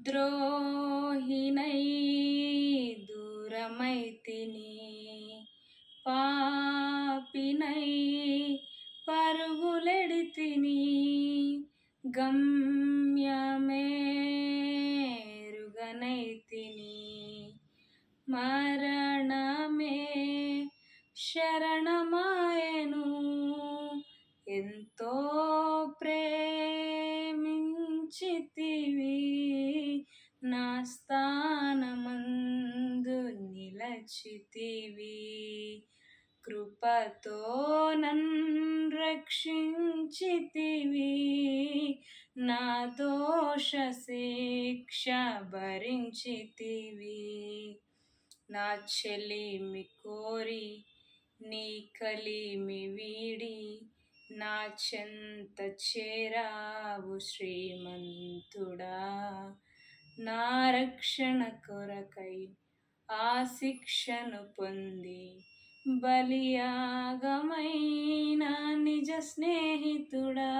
ద్రోహిణై దూరమైతిని, పాపినై పరుగులెడితిని, గమ్యమేరుగనైతిని. మరణమే శరణమాయెను, ఎంతో ప్రేమించితివి, నా స్థానమందు నిలచితివి. కృపతో నన్ను రక్షించితివి, నా దోష శిక్ష భరించితివి. నా చెలిమి కోరి నీ కలిమి వీడి, నా చెంత చేరావు శ్రీమంతుడా. నా రక్షణ కొరకై ఆ శిక్షను పొంది, బలియాగమైన నిజ స్నేహితుడా.